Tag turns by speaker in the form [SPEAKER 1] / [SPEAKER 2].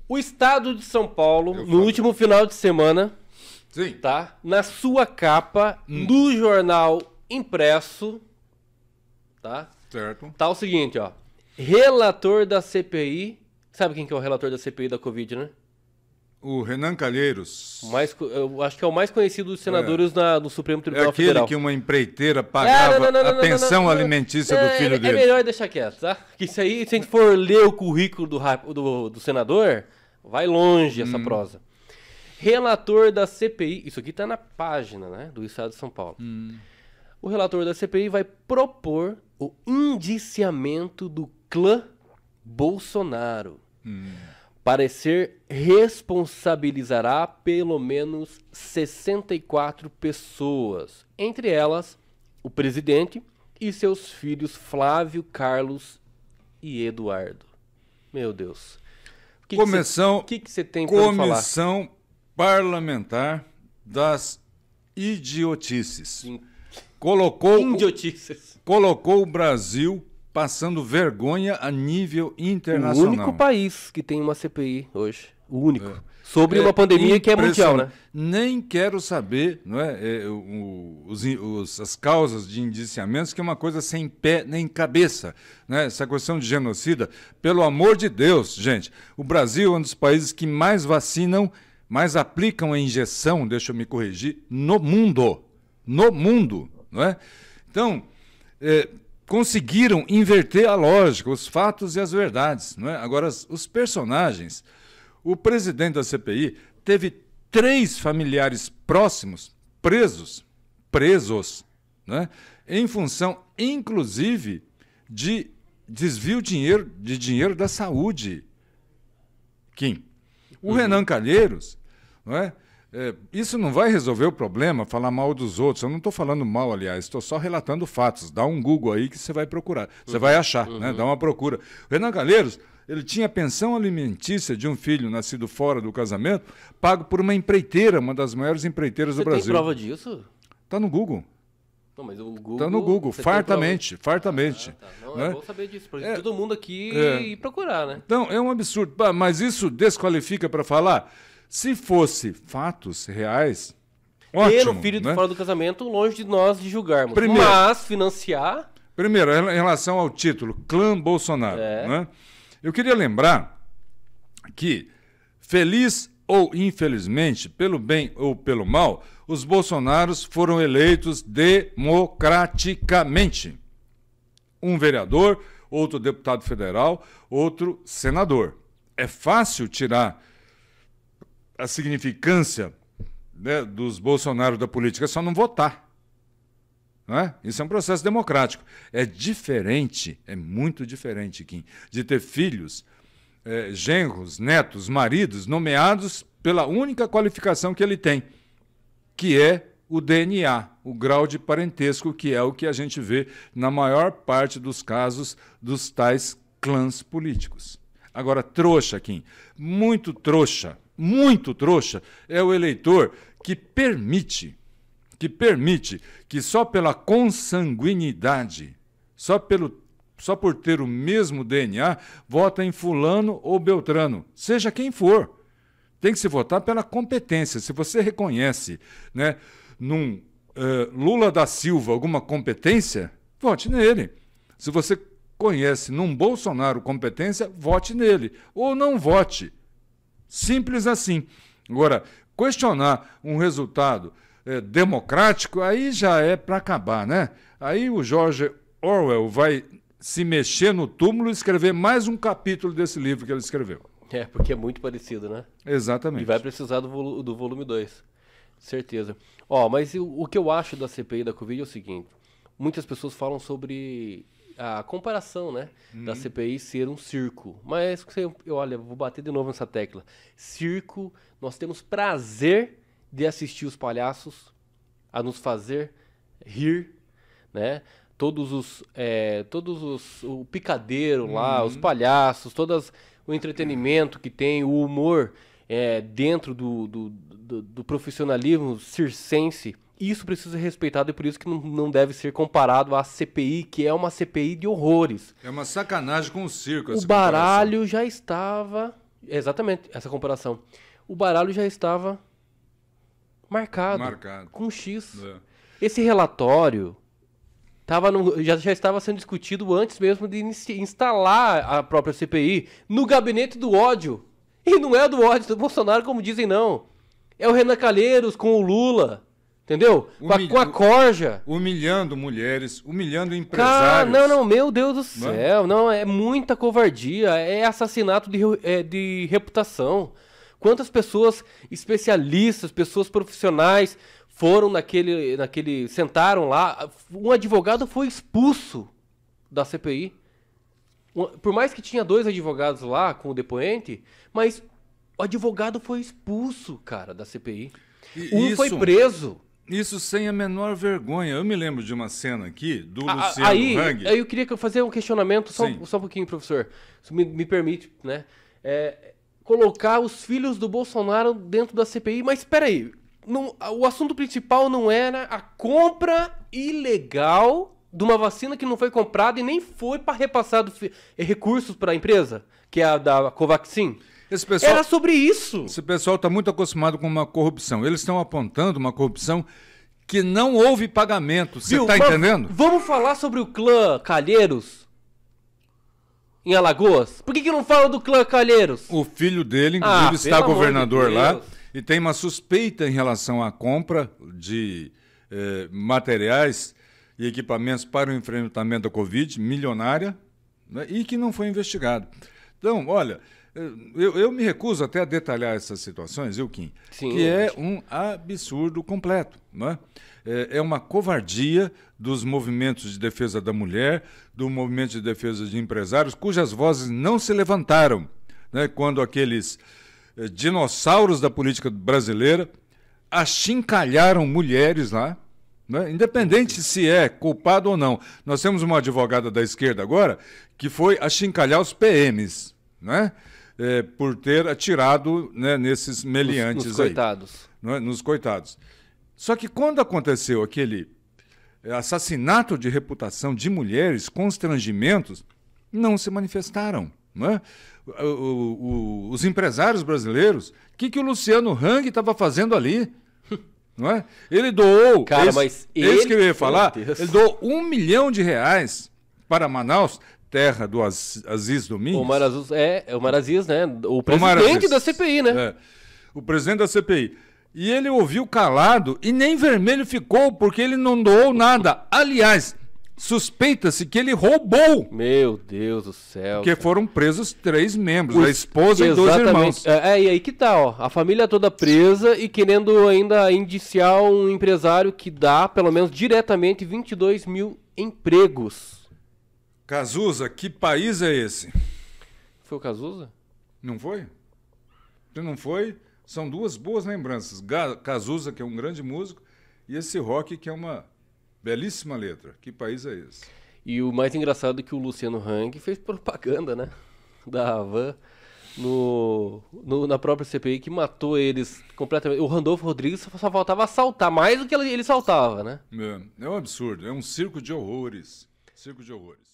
[SPEAKER 1] O Estado de São Paulo, no último final de semana,
[SPEAKER 2] Sim.
[SPEAKER 1] tá? Na sua capa, do jornal impresso, tá?
[SPEAKER 2] Certo.
[SPEAKER 1] Tá o seguinte, ó. Relator da CPI. Sabe quem que é o relator da CPI da Covid, né?
[SPEAKER 2] O Renan Calheiros.
[SPEAKER 1] Eu acho que é o mais conhecido dos senadores no Supremo
[SPEAKER 2] É
[SPEAKER 1] Tribunal
[SPEAKER 2] aquele
[SPEAKER 1] Federal.
[SPEAKER 2] que uma empreiteira pagava a pensão alimentícia do filho dele.
[SPEAKER 1] É melhor deixar quieto, tá? Porque isso aí, se a gente for ler o currículo do senador, vai longe essa prosa. Relator da CPI, isso aqui tá na página, né, do Estado de São Paulo. O relator da CPI vai propor o indiciamento do clã Bolsonaro. Parecer responsabilizará pelo menos 64 pessoas, entre elas o presidente e seus filhos Flávio, Carlos e Eduardo. Meu Deus. O que você tem para falar?
[SPEAKER 2] Comissão Parlamentar das Idiotices.
[SPEAKER 1] Idiotices.
[SPEAKER 2] Colocou o Brasil passando vergonha a nível internacional.
[SPEAKER 1] O único país que tem uma CPI hoje. O único. Sobre uma pandemia que é mundial, né?
[SPEAKER 2] Nem quero saber, não é, as causas de indiciamentos, que é uma coisa sem pé nem cabeça. Né? Essa questão de genocida, pelo amor de Deus, gente. O Brasil é um dos países que mais vacinam, mais aplicam a injeção, deixa eu me corrigir, no mundo. No mundo. Não é? Então, conseguiram inverter a lógica, os fatos e as verdades. Não é? Agora, os personagens, o presidente da CPI teve 3 familiares próximos presos, né? Em função, inclusive, de desvio de dinheiro da saúde. Kim, o Renan Calheiros, não é? Isso não vai resolver o problema, falar mal dos outros. Eu não estou falando mal, aliás, estou só relatando fatos. Dá um Google aí que você vai procurar. Você vai achar, né? Dá uma procura. O Renan Calheiros, ele tinha pensão alimentícia de um filho nascido fora do casamento, pago por uma empreiteira, uma das maiores empreiteiras do Brasil.
[SPEAKER 1] Você tem prova disso?
[SPEAKER 2] Está no Google.
[SPEAKER 1] Não, mas o Google...
[SPEAKER 2] Está no Google, fartamente.
[SPEAKER 1] Tá. Não,
[SPEAKER 2] né?
[SPEAKER 1] É bom saber disso, para todo mundo aqui ir procurar, né?
[SPEAKER 2] Então, é um absurdo. Mas isso desqualifica para falar... Se fosse fatos reais, ótimo.
[SPEAKER 1] Ter o filho de fora do casamento, longe de nós de julgarmos.
[SPEAKER 2] Primeiro,
[SPEAKER 1] mas financiar...
[SPEAKER 2] Primeiro, em relação ao título, Clã Bolsonaro. Né? Eu queria lembrar que, feliz ou infelizmente, pelo bem ou pelo mal, os Bolsonaros foram eleitos democraticamente. Um vereador, outro deputado federal, outro senador. É fácil tirar a significância, né, dos Bolsonaro da política, é só não votar. Não é? Isso é um processo democrático. É diferente, é muito diferente, Kim, de ter filhos, genros, netos, maridos nomeados pela única qualificação que ele tem, que é o DNA, o grau de parentesco, que é o que a gente vê na maior parte dos casos dos tais clãs políticos. Agora, trouxa, Kim, muito trouxa, é o eleitor que permite que só pela consanguinidade, só por ter o mesmo DNA, vota em fulano ou beltrano, seja quem for. Tem que se votar pela competência. Se você reconhece, né, num Lula da Silva alguma competência, vote nele. Se você conhece num Bolsonaro competência, vote nele. Ou não vote. Simples assim. Agora, questionar um resultado democrático, aí já é para acabar, né? Aí o George Orwell vai se mexer no túmulo e escrever mais um capítulo desse livro que ele escreveu.
[SPEAKER 1] Porque é muito parecido, né?
[SPEAKER 2] Exatamente.
[SPEAKER 1] E vai precisar do volume 2. Certeza. Mas o que eu acho da CPI da Covid é o seguinte. Muitas pessoas falam sobre a comparação, né, da CPI ser um circo. Mas, olha, vou bater de novo nessa tecla. Circo, nós temos prazer de assistir os palhaços a nos fazer rir, né? O picadeiro lá, os palhaços, o entretenimento que tem, o humor dentro do profissionalismo circense. Isso precisa ser respeitado e por isso que não deve ser comparado à CPI, que é uma CPI de horrores.
[SPEAKER 2] É uma sacanagem com o circo.
[SPEAKER 1] O baralho já estava Exatamente, essa comparação. O baralho já estava marcado. Com X. Esse relatório já estava sendo discutido antes mesmo de instalar a própria CPI no gabinete do ódio. E não é do ódio do Bolsonaro, como dizem, não. É o Renan Calheiros com o Lula. Entendeu? Com a corja.
[SPEAKER 2] Humilhando mulheres, humilhando empresários.
[SPEAKER 1] Não, meu Deus do céu. Não, é muita covardia. É assassinato de reputação. Quantas pessoas especialistas, pessoas profissionais foram sentaram lá. Um advogado foi expulso da CPI. Por mais que tinha 2 advogados lá com o depoente, mas o advogado foi expulso, cara, da CPI. Foi preso.
[SPEAKER 2] Isso sem a menor vergonha. Eu me lembro de uma cena aqui do Luciano Hang.
[SPEAKER 1] Aí eu queria fazer um questionamento, só um pouquinho, professor. Se me permite, né? Colocar os filhos do Bolsonaro dentro da CPI, mas espera aí. O assunto principal não era a compra ilegal de uma vacina que não foi comprada e nem foi para repassar recursos para a empresa, que é a da Covaxin. Era sobre isso.
[SPEAKER 2] Esse pessoal está muito acostumado com uma corrupção. Eles estão apontando uma corrupção que não houve pagamento. Você está entendendo?
[SPEAKER 1] Vamos falar sobre o clã Calheiros em Alagoas? Por que não fala do clã Calheiros?
[SPEAKER 2] O filho dele, inclusive, está governador lá e tem uma suspeita em relação à compra de materiais e equipamentos para o enfrentamento da Covid, milionária, né, e que não foi investigado. Então, olha... Eu me recuso até a detalhar essas situações, viu, Kim?
[SPEAKER 1] Sim,
[SPEAKER 2] que é um absurdo completo. Não é? É uma covardia dos movimentos de defesa da mulher, do movimento de defesa de empresários, cujas vozes não se levantaram, né, quando aqueles dinossauros da política brasileira achincalharam mulheres lá, né, independente se é culpado ou não. Nós temos uma advogada da esquerda agora que foi achincalhar os PMs, né? Por ter atirado, né, nesses meliantes
[SPEAKER 1] nos coitados.
[SPEAKER 2] Aí, nos coitados. Só que quando aconteceu aquele assassinato de reputação de mulheres, constrangimentos, não se manifestaram. Não é? Os empresários brasileiros, o que o Luciano Hang estava fazendo ali? Não é? Ele doou,
[SPEAKER 1] cara,
[SPEAKER 2] mas que eu ia falar, ele doou R$1 milhão para Manaus, terra do Aziz Domingues.
[SPEAKER 1] O Omar Aziz, né? O presidente da CPI, né?
[SPEAKER 2] O presidente da CPI. E ele ouviu calado e nem vermelho ficou, porque ele não doou nada. Aliás, suspeita-se que ele roubou.
[SPEAKER 1] Meu Deus do céu.
[SPEAKER 2] Porque foram presos 3 membros, a esposa e 2 irmãos.
[SPEAKER 1] E aí que tá, ó. A família toda presa e querendo ainda indiciar um empresário que dá, pelo menos diretamente, 22 mil empregos.
[SPEAKER 2] Cazuza, que país é esse?
[SPEAKER 1] Foi o Cazuza?
[SPEAKER 2] Não foi? Se não foi, são 2 boas lembranças. Cazuza, que é um grande músico, e esse Rock, que é uma belíssima letra. Que país é esse?
[SPEAKER 1] E o mais engraçado é que o Luciano Hang fez propaganda, né? Da Havan na própria CPI, que matou eles completamente. O Randolfo Rodrigues só faltava assaltar, mais do que ele saltava, né?
[SPEAKER 2] É um absurdo, é um circo de horrores. Circo de horrores.